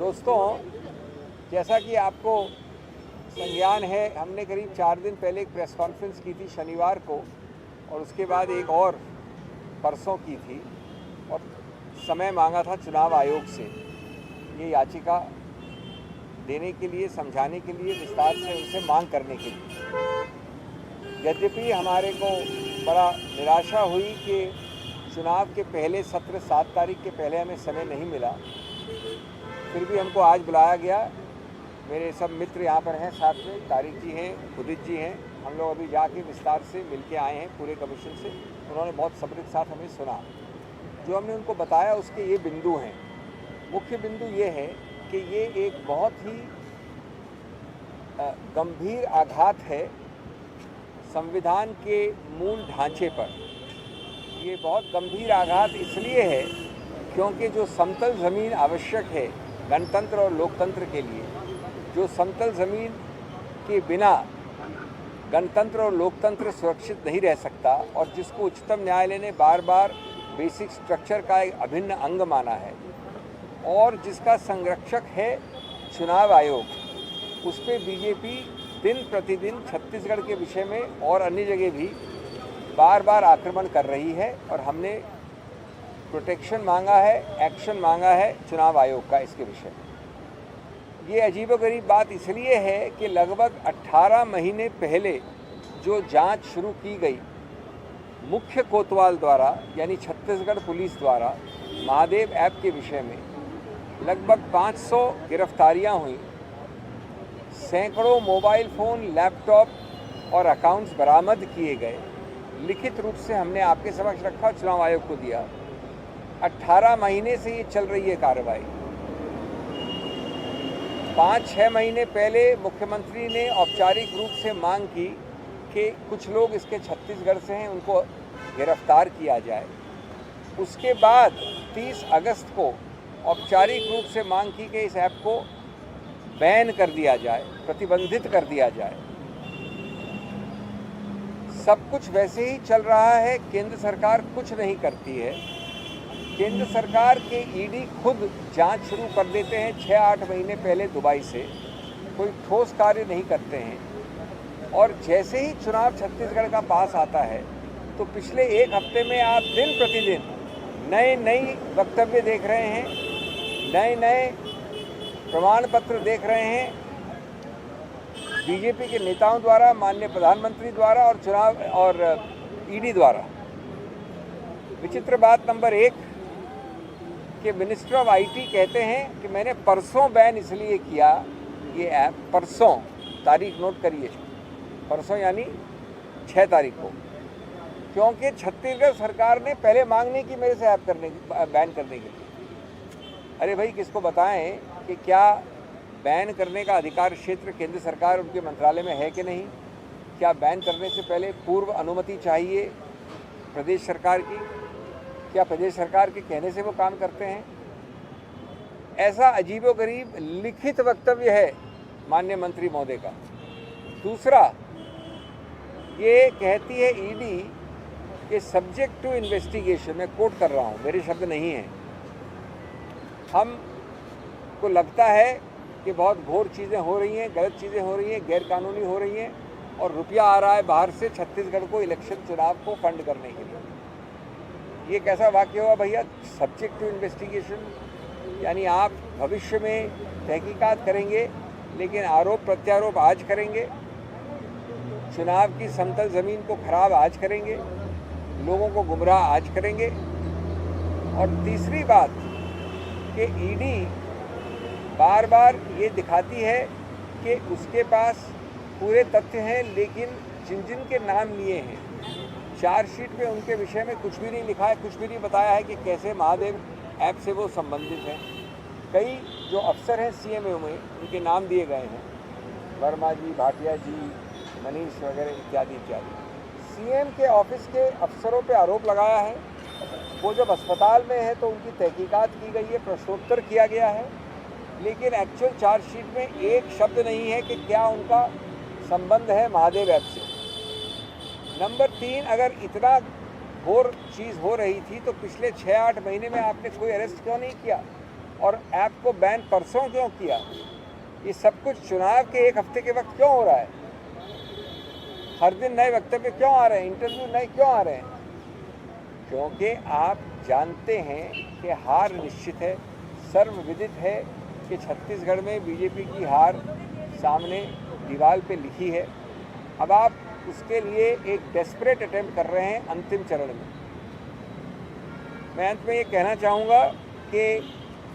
दोस्तों, जैसा कि आपको संज्ञान है, हमने करीब 4 दिन पहले एक प्रेस कॉन्फ्रेंस की थी शनिवार को, और उसके बाद एक और परसों की थी, और समय मांगा था चुनाव आयोग से ये याचिका देने के लिए, समझाने के लिए, विस्तार से उनसे मांग करने के लिए। यद्यपि हमारे को बड़ा निराशा हुई कि चुनाव के पहले सत्र 7 तारीख के पहले हमें समय नहीं मिला, फिर भी हमको आज बुलाया गया। मेरे सब मित्र यहाँ पर हैं साथ में, तारिक जी हैं, उदित जी हैं। हम लोग अभी जाके विस्तार से मिल के आए हैं पूरे कमीशन से। उन्होंने बहुत सब्र के साथ हमें सुना। जो हमने उनको बताया उसके ये बिंदु हैं। मुख्य बिंदु ये है कि ये एक बहुत ही गंभीर आघात है संविधान के मूल ढांचे पर। ये बहुत गंभीर आघात इसलिए है क्योंकि जो समतल ज़मीन आवश्यक है गणतंत्र और लोकतंत्र के लिए, जो समतल ज़मीन के बिना गणतंत्र और लोकतंत्र सुरक्षित नहीं रह सकता, और जिसको उच्चतम न्यायालय ने बार बार बेसिक स्ट्रक्चर का एक अभिन्न अंग माना है, और जिसका संरक्षक है चुनाव आयोग, उस पर बीजेपी दिन प्रतिदिन छत्तीसगढ़ के विषय में और अन्य जगह भी बार बार आक्रमण कर रही है। और हमने प्रोटेक्शन मांगा है, एक्शन मांगा है चुनाव आयोग का इसके विषय में। ये अजीबोगरीब बात इसलिए है कि लगभग 18 महीने पहले जो जांच शुरू की गई मुख्य कोतवाल द्वारा, यानी छत्तीसगढ़ पुलिस द्वारा, महादेव ऐप के विषय में लगभग 500 गिरफ्तारियां हुई, सैकड़ों मोबाइल फ़ोन, लैपटॉप और अकाउंट्स बरामद किए गए। लिखित रूप से हमने आपके समक्ष रखा, चुनाव आयोग को दिया। 18 महीने से ये चल रही है कार्रवाई। 5-6 महीने पहले मुख्यमंत्री ने औपचारिक रूप से मांग की कि कुछ लोग इसके छत्तीसगढ़ से हैं, उनको गिरफ्तार किया जाए। उसके बाद 30 अगस्त को औपचारिक रूप से मांग की कि इस ऐप को बैन कर दिया जाए, प्रतिबंधित कर दिया जाए। सब कुछ वैसे ही चल रहा है, केंद्र सरकार कुछ नहीं करती है। केंद्र सरकार के ईडी खुद जांच शुरू कर देते हैं 6-8 महीने पहले दुबई से, कोई ठोस कार्य नहीं करते हैं। और जैसे ही चुनाव छत्तीसगढ़ का पास आता है तो पिछले एक हफ्ते में आप दिन प्रतिदिन नए वक्तव्य देख रहे हैं, नए प्रमाण पत्र देख रहे हैं बीजेपी के नेताओं द्वारा, माननीय प्रधानमंत्री द्वारा और चुनाव और ईडी द्वारा। विचित्र बात नंबर 1 कि मिनिस्टर ऑफ आईटी कहते हैं कि मैंने परसों बैन इसलिए किया ये ऐप, परसों, तारीख नोट करिए, परसों यानी 6 तारीख को, क्योंकि छत्तीसगढ़ सरकार ने पहले मांग नहीं की मेरे से ऐप बैन करने के लिए। अरे भाई, किसको बताएं कि क्या बैन करने का अधिकार क्षेत्र केंद्र सरकार, उनके मंत्रालय में है कि नहीं? क्या बैन करने से पहले पूर्व अनुमति चाहिए प्रदेश सरकार की? क्या प्रदेश सरकार के कहने से वो काम करते हैं? ऐसा अजीबोगरीब लिखित वक्तव्य है माननीय मंत्री महोदय का। दूसरा, ये कहती है ईडी कि सब्जेक्ट टू इन्वेस्टिगेशन, मैं कोट कर रहा हूँ, मेरे शब्द नहीं हैं, हमको लगता है कि बहुत घोर चीज़ें हो रही हैं, गलत चीज़ें हो रही हैं, गैरकानूनी हो रही हैं, और रुपया आ रहा है बाहर से छत्तीसगढ़ को इलेक्शन चुनाव को फंड करने के लिए। ये कैसा वाक्य हुआ भैया? सब्जेक्ट टू इन्वेस्टिगेशन, यानी आप भविष्य में तहकीकात करेंगे लेकिन आरोप प्रत्यारोप आज करेंगे, चुनाव की समतल ज़मीन को खराब आज करेंगे, लोगों को गुमराह आज करेंगे। और तीसरी बात कि ईडी बार बार ये दिखाती है कि उसके पास पूरे तथ्य हैं, लेकिन जिन जिन के नाम लिए हैं चार्जशीट में उनके विषय में कुछ भी नहीं लिखा है, कुछ भी नहीं बताया है कि कैसे महादेव ऐप से वो संबंधित हैं। कई जो अफसर हैं सीएमओ में, उनके नाम दिए गए हैं, वर्मा जी, भाटिया जी, मनीष वगैरह इत्यादि इत्यादि। सीएम के ऑफिस के अफसरों पे आरोप लगाया है। वो जब अस्पताल में है तो उनकी तहकीकात की गई है, प्रश्नोत्तर किया गया है, लेकिन एक्चुअल चार्जशीट में एक शब्द नहीं है कि क्या उनका संबंध है महादेव ऐप से। नंबर 3, अगर इतना घोर चीज़ हो रही थी तो पिछले 6-8 महीने में आपने कोई अरेस्ट क्यों नहीं किया? और ऐप को बैन परसों क्यों किया? ये सब कुछ चुनाव के एक हफ्ते के वक्त क्यों हो रहा है? हर दिन नए वक्तव्य क्यों आ रहे हैं, इंटरव्यू नए क्यों आ रहे हैं? क्योंकि आप जानते हैं कि हार निश्चित है, सर्वविदित है कि छत्तीसगढ़ में बीजेपी की हार सामने दीवार पे लिखी है। अब आप उसके लिए एक डेस्परेट अटेम्प्ट कर रहे हैं अंतिम चरण में। मैं अंत में ये कहना चाहूँगा कि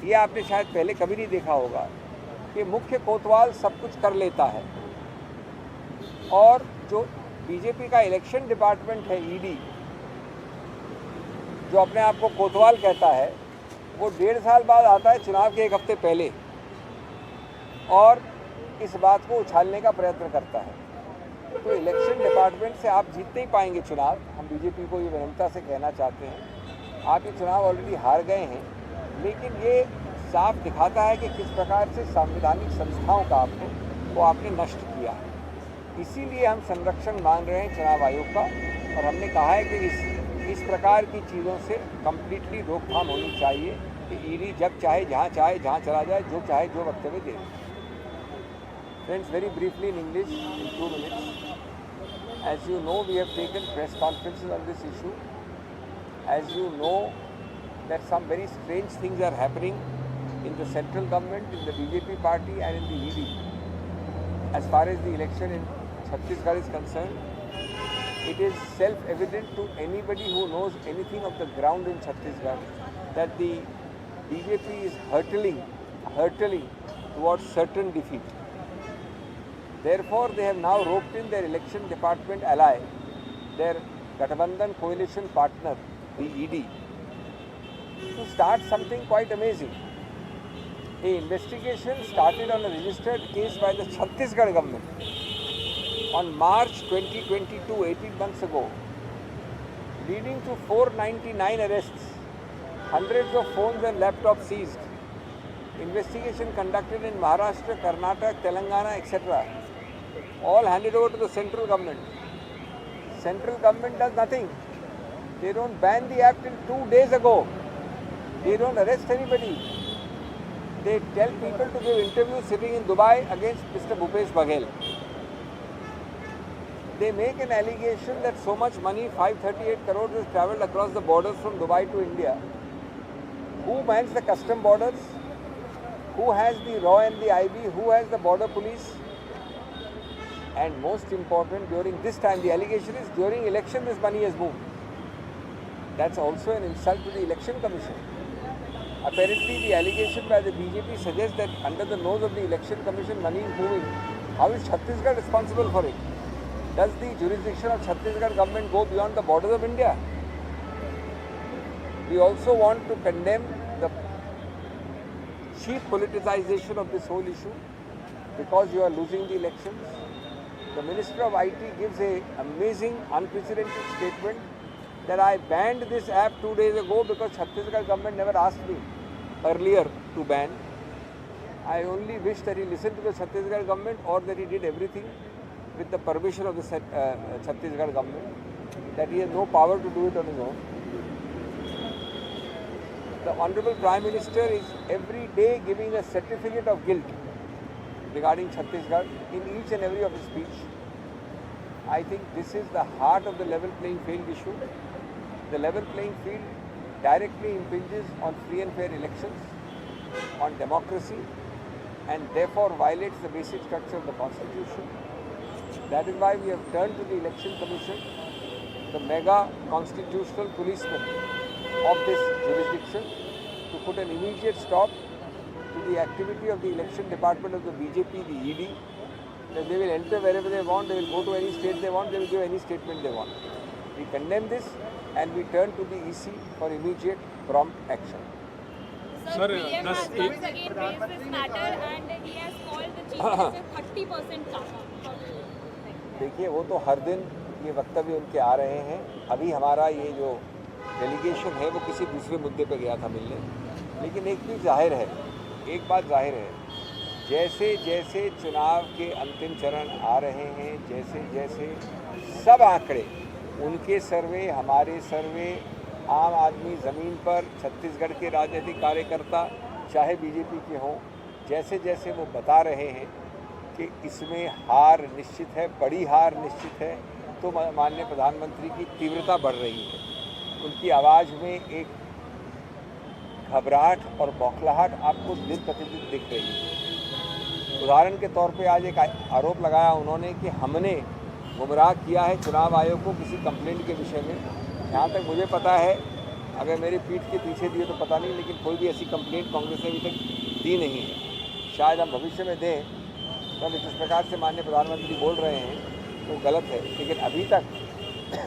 ये आपने शायद पहले कभी नहीं देखा होगा कि मुख्य कोतवाल सब कुछ कर लेता है और जो बीजेपी का इलेक्शन डिपार्टमेंट है, ईडी, जो अपने आप को कोतवाल कहता है, वो 1.5 साल बाद आता है चुनाव के एक हफ्ते पहले और इस बात को उछालने का प्रयत्न करता है। तो इलेक्शन डिपार्टमेंट से आप जीत नहीं पाएंगे चुनाव। हम बीजेपी को ये विनम्रता से कहना चाहते हैं, आप ये चुनाव ऑलरेडी हार गए हैं, लेकिन ये साफ दिखाता है कि किस प्रकार से संवैधानिक संस्थाओं का आपने नष्ट किया है। इसीलिए हम संरक्षण मांग रहे हैं चुनाव आयोग का और हमने कहा है कि इस प्रकार की चीज़ों से कम्प्लीटली रोकथाम होनी चाहिए कि ईडी जब चाहे जहाँ चला जाए, जो चाहे जो वक्तव्य दे। Friends, very briefly in English, in 2 minutes. As you know, we have taken press conferences on this issue. As you know, that some very strange things are happening in the central government, in the BJP party and in the ED. As far as the election in Chhattisgarh is concerned, it is self-evident to anybody who knows anything of the ground in Chhattisgarh that the BJP is hurtling towards certain defeat. Therefore, they have now roped in their election department ally, their Gathbandhan coalition partner, the ED, to start something quite amazing. An investigation started on a registered case by the Chhattisgarh government on March 2022, 18 months ago, leading to 499 arrests, hundreds of phones and laptops seized, investigation conducted in Maharashtra, Karnataka, Telangana, etc., all handed over to the central government. Central government does nothing. They don't ban the app till 2 days ago. They don't arrest anybody. They tell people to give interviews sitting in Dubai against Mr. Bhupesh Baghel. They make an allegation that so much money, 538 crores, has travelled across the borders from Dubai to India. Who mans the custom borders? Who has the RAW and the IB? Who has the border police? And most important, during this time, the allegation is during election this money has moved. That's also an insult to the Election Commission. Apparently, the allegation by the BJP suggests that under the nose of the Election Commission, money is moving. How is Chhattisgarh responsible for it? Does the jurisdiction of Chhattisgarh government go beyond the borders of India? We also want to condemn the cheap politicization of this whole issue because you are losing the elections. The Minister of IT gives an amazing, unprecedented statement that I banned this app 2 days ago because Chhattisgarh government never asked me earlier to ban. I only wish that he listened to the Chhattisgarh government or that he did everything with the permission of the Chhattisgarh government, that he has no power to do it on his own. The Honorable Prime Minister is every day giving a certificate of guilt regarding Chhattisgarh in each and every of his speech. I think this is the heart of the level playing field issue. The level playing field directly impinges on free and fair elections, on democracy, and therefore violates the basic structure of the Constitution. That is why we have turned to the Election Commission, the mega constitutional policeman of this jurisdiction, to put an immediate stop to the activity of the election department of the BJP, the ED, that they will enter wherever they want, they will go to any state they want, they will give any statement they want. We condemn this and we turn to the EC for immediate prompt action. Sir, PM has once again raised this matter and he has called the chief minister 30% CASA. देखिए, वो तो हर दिन ये वक्तव्य उनके आ रहे हैं। अभी हमारा ये जो डेलीगेशन है वो किसी दूसरे मुद्दे पे गया था मिलने, लेकिन एक बात जाहिर है, जैसे जैसे चुनाव के अंतिम चरण आ रहे हैं, जैसे जैसे सब आंकड़े, उनके सर्वे, हमारे सर्वे, आम आदमी ज़मीन पर, छत्तीसगढ़ के राजनीतिक कार्यकर्ता, चाहे बीजेपी के हों, जैसे जैसे वो बता रहे हैं कि इसमें हार निश्चित है, बड़ी हार निश्चित है, तो माननीय प्रधानमंत्री की तीव्रता बढ़ रही है। उनकी आवाज़ में एक घबराहट और बौखलाहट आपको दिन प्रतिदिन दिख रही है। उदाहरण के तौर पे आज एक आरोप लगाया उन्होंने कि हमने गुमराह किया है चुनाव आयोग को किसी कंप्लेंट के विषय में। जहाँ तक मुझे पता है, अगर मेरी पीठ के पीछे दिए तो पता नहीं, लेकिन कोई भी ऐसी कंप्लेंट कांग्रेस ने अभी तक दी नहीं है। शायद हम भविष्य में दें, तो जिस प्रकार से माननीय प्रधानमंत्री बोल रहे हैं वो गलत है, लेकिन अभी तक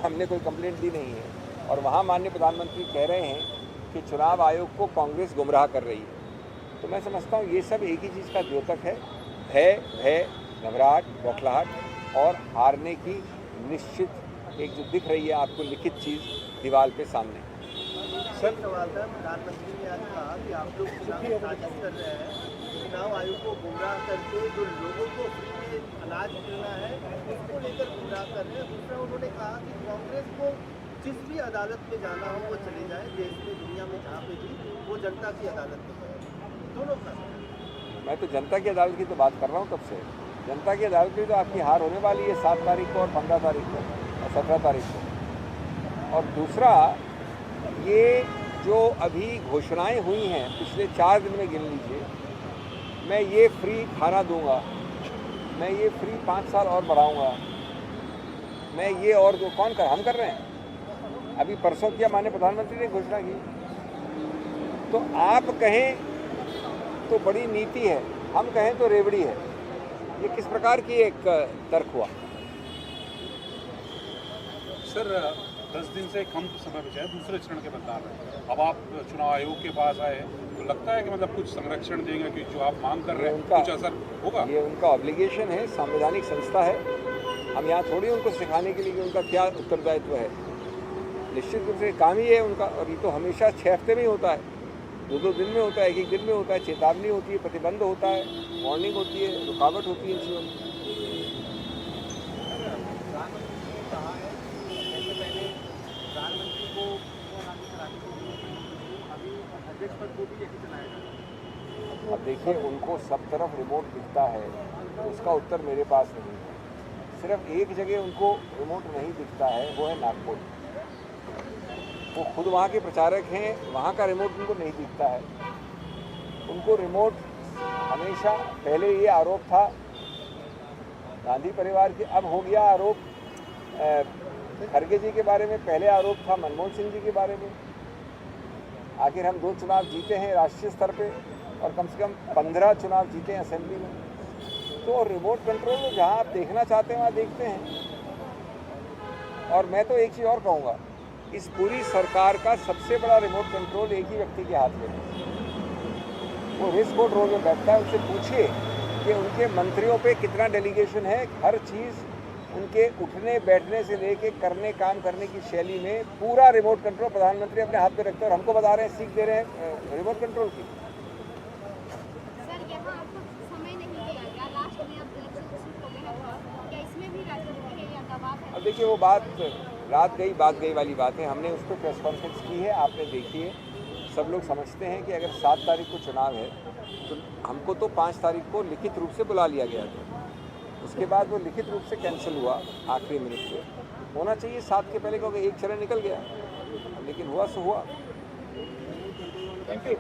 हमने कोई कंप्लेंट दी नहीं है। और वहाँ माननीय प्रधानमंत्री कह रहे हैं कि चुनाव आयोग को कांग्रेस गुमराह कर रही है। तो मैं समझता हूँ ये सब एक ही चीज़ का द्योतक है, भय, घबराहट, बौखलाहट और हारने की निश्चित एक जो दिख रही है आपको लिखित चीज़ दीवार पे सामने। सर सवाल था, प्रधानमंत्री ने आज कहा कि आप लोग चुनाव साजिश कर रहे हैं, चुनाव आयोग को गुमराह करके जो लोगों को फ्री में अनाज मिलना है उसको लेकर गुमराह कर रहे हैं। दूसरा उन्होंने कहा कि कांग्रेस को जिस भी अदालत में जाना हो वो चले जाए, देश में दुनिया में जहाँ पे भी वो जनता की अदालत में जाए। दोनों का मैं तो जनता की अदालत की तो बात कर रहा हूँ तब से। जनता की अदालत में तो आपकी हार होने वाली है 7 तारीख को और 15 तारीख को और 17 तारीख को। और दूसरा, ये जो अभी घोषणाएं हुई हैं पिछले 4 दिन में गिन लीजिए, मैं ये फ्री खाना दूंगा, मैं ये फ्री 5 साल और बढ़ाऊंगा, मैं ये और जो कौन कर हम कर रहे हैं। अभी परसों किया माननीय प्रधानमंत्री ने घोषणा की। तो आप कहें तो बड़ी नीति है, हम कहें तो रेवड़ी है। ये किस प्रकार की एक तर्क हुआ? सर 10 दिन से कम समय बचा है, दूसरे चरण के मतदान है। अब आप चुनाव आयोग के पास आए तो लगता है कि मतलब कुछ संरक्षण देंगे कि जो आप मांग कर रहे हैं कुछ असर होगा? ये उनका ऑब्लिगेशन है, संवैधानिक संस्था है। हम यहाँ थोड़ी उनको सिखाने के लिए कि उनका क्या उत्तरदायित्व है। निश्चित रूप से काम ही है उनका, और ये तो हमेशा 6 हफ्ते में ही होता है, 2-2 दिन में होता है, 1-1 दिन में होता है। चेतावनी होती है, प्रतिबंध होता है, वार्निंग होती है, रुकावट होती है इन चीज़ों में। अब देखिए, उनको सब तरफ रिमोट दिखता है, तो उसका उत्तर मेरे पास नहीं है। सिर्फ एक जगह उनको रिमोट नहीं दिखता है, वो है नागपुर। वो खुद वहाँ के प्रचारक हैं, वहाँ का रिमोट उनको नहीं दिखता है। उनको रिमोट हमेशा, पहले ये आरोप था गांधी परिवार के, अब हो गया आरोप खड़गे जी के बारे में, पहले आरोप था मनमोहन सिंह जी के बारे में। आखिर हम 2 चुनाव जीते हैं राष्ट्रीय स्तर पे और कम से कम 15 चुनाव जीते हैं असेंबली में। तो रिमोट कंट्रोल जहाँ आप देखना चाहते हैं वहाँ देखते हैं। और मैं तो एक चीज़ और कहूँगा, इस पूरी सरकार का सबसे बड़ा रिमोट कंट्रोल एक ही व्यक्ति के हाथ में है। वो रिस्क बोर्ड रोल में बैठता है, उससे पूछिए कि उनके मंत्रियों पे कितना डेलीगेशन है। हर चीज़ उनके उठने बैठने से लेके करने काम करने की शैली में पूरा रिमोट कंट्रोल प्रधानमंत्री अपने हाथ में रखते हैं और हमको बता रहे हैं, सीख दे रहे हैं रिमोट कंट्रोल की। सर, यहाँ आपको समय नहीं दिया गया, लास्ट में अब इलेक्शन हो गए हैं, क्या इसमें भी राजनीति है या दबाव है? अब देखिए, वो बात रात गई बात गई वाली बात है। हमने उस पर प्रेस कॉन्फ्रेंस की है, आपने देखी है। सब लोग समझते हैं कि अगर 7 तारीख को चुनाव है तो हमको तो 5 तारीख को लिखित रूप से बुला लिया गया था। उसके बाद वो लिखित रूप से कैंसिल हुआ आखिरी मिनट पे। होना चाहिए 7 के पहले, क्योंकि एक चरण निकल गया, लेकिन हुआ सो हुआ। Thank you.